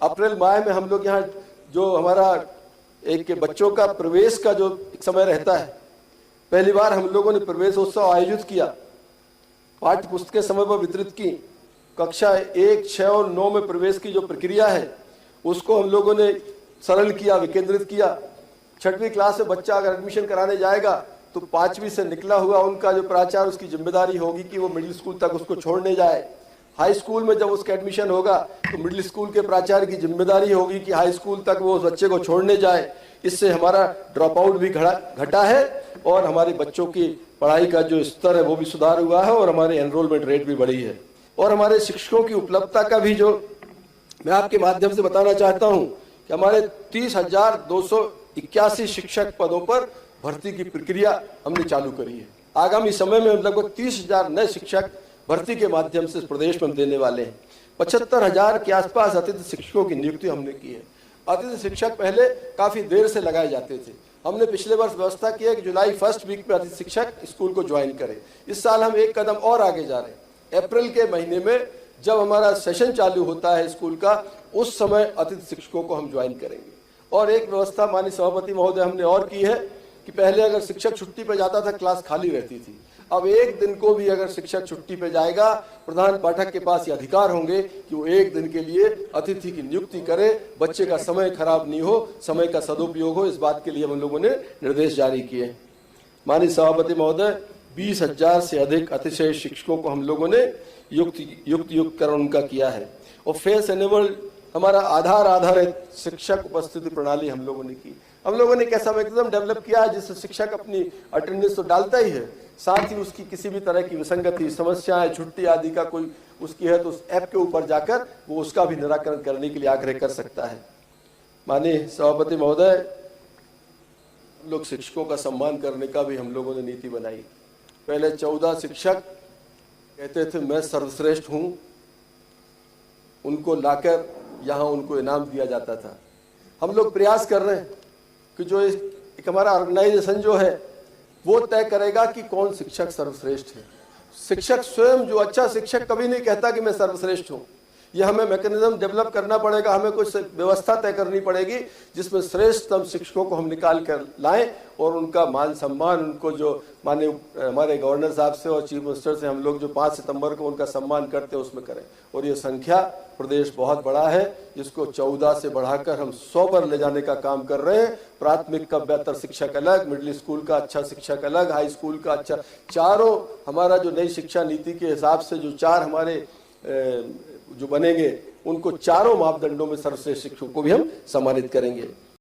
अप्रैल माह में हम लोग यहाँ जो हमारा एक बच्चों का प्रवेश का जो एक समय रहता है, पहली बार हम लोगों ने प्रवेशोत्सव आयोजित किया, पाठ्य पुस्तकें समय पर वितरित की। कक्षा 1, 6 और 9 में प्रवेश की जो प्रक्रिया है उसको हम लोगों ने सरल किया, विकेंद्रित किया। 6वीं क्लास में बच्चा अगर एडमिशन कराने जाएगा तो 5वीं से निकला हुआ उनका जो प्राचार्य, उसकी जिम्मेदारी होगी कि वो मिडिल स्कूल तक उसको छोड़ने जाए। हाई स्कूल में जब उसका एडमिशन होगा तो मिडिल स्कूल के प्राचार्य की जिम्मेदारी होगी कि हाई स्कूल तक वो उस बच्चे को छोड़ने जाए। इससे हमारा ड्रॉप आउट भी घटा है और हमारे बच्चों की पढ़ाई का जो स्तर है वो भी सुधार हुआ है और हमारे एनरोलमेंट रेट भी बढ़ी है। और हमारे शिक्षकों की उपलब्धता का भी जो मैं आपके माध्यम से बताना चाहता हूं कि हमारे 30,281 शिक्षक पदों पर भर्ती की प्रक्रिया हमने चालू करी है। आगामी समय में लगभग 30,000 नए शिक्षक भर्ती के माध्यम से प्रदेश में हम देने वाले हैं। 75,000 के आसपास अतिथि शिक्षकों की नियुक्ति हमने की है। अतिथि शिक्षक पहले काफी देर से लगाए जाते थे, हमने पिछले वर्ष व्यवस्था की है कि जुलाई फर्स्ट वीक में अतिथि शिक्षक स्कूल को ज्वाइन करें। इस साल हम एक कदम और आगे जा रहे हैं। अप्रैल के महीने में जब हमारा सेशन चालू होता है स्कूल का, उस समय अतिथि शिक्षकों को हम ज्वाइन करेंगे। और एक व्यवस्था माननीय सभापति महोदय हमने और की है कि पहले अगर शिक्षक छुट्टी पर जाता था क्लास खाली रहती थी, अब एक दिन को भी अगर शिक्षक छुट्टी पे जाएगा, प्रधान पाठक के पास ये अधिकार होंगे कि वो एक दिन के लिए अतिथि की नियुक्ति करे। बच्चे का समय खराब नहीं हो, समय का सदुपयोग हो, इस बात के लिए हम लोगों ने निर्देश जारी किए। माननीय सभापति महोदय, 20,000 से अधिक अतिशय शिक्षकों को हम लोगों ने युक्तकरण उनका किया है। और फेस एनेबल्ड हमारा आधार आधारित शिक्षक उपस्थिति प्रणाली हम लोगों ने की। हम लोगों ने कैसा मैकेनिज्म डेवलप किया है जिससे शिक्षक अपनी अटेंडेंस तो डालता ही है, साथ ही उसकी किसी भी तरह की विसंगति, समस्याएं, छुट्टी आदि का कोई उसकी है तो उस ऐप के ऊपर जाकर वो उसका भी निराकरण करने के लिए आग्रह कर सकता है। माननीय सभापति महोदय, लोग शिक्षकों का सम्मान करने का भी हम लोगों ने नीति बनाई। पहले 14 शिक्षक कहते थे मैं सर्वश्रेष्ठ हूं, उनको लाकर यहाँ उनको इनाम दिया जाता था। हम लोग प्रयास कर रहे हैं कि जो एक हमारा ऑर्गेनाइजेशन जो है वो तय करेगा कि कौन शिक्षक सर्वश्रेष्ठ है। शिक्षक स्वयं, जो अच्छा शिक्षक कभी नहीं कहता कि मैं सर्वश्रेष्ठ हूँ। यह हमें मैकेनिज्म डेवलप करना पड़ेगा, हमें कुछ व्यवस्था तय करनी पड़ेगी जिसमें श्रेष्ठतम शिक्षकों को हम निकाल कर लाएं और उनका मान सम्मान, उनको जो माने हमारे गवर्नर साहब से और चीफ मिनिस्टर से हम लोग जो 5 सितंबर को उनका सम्मान करते हैं उसमें करें। और ये संख्या प्रदेश बहुत बड़ा है, जिसको 14 से बढ़ाकर हम 100 पर ले जाने का काम कर रहे हैं। प्राथमिक का बेहतर शिक्षक अलग, मिडिल स्कूल का अच्छा शिक्षक अलग, हाई स्कूल का अच्छा, चारों हमारा जो नई शिक्षा नीति के हिसाब से जो 4 हमारे जो बनेंगे उनको चारों मापदंडों में सर्वश्रेष्ठ शिक्षकों को भी हम सम्मानित करेंगे।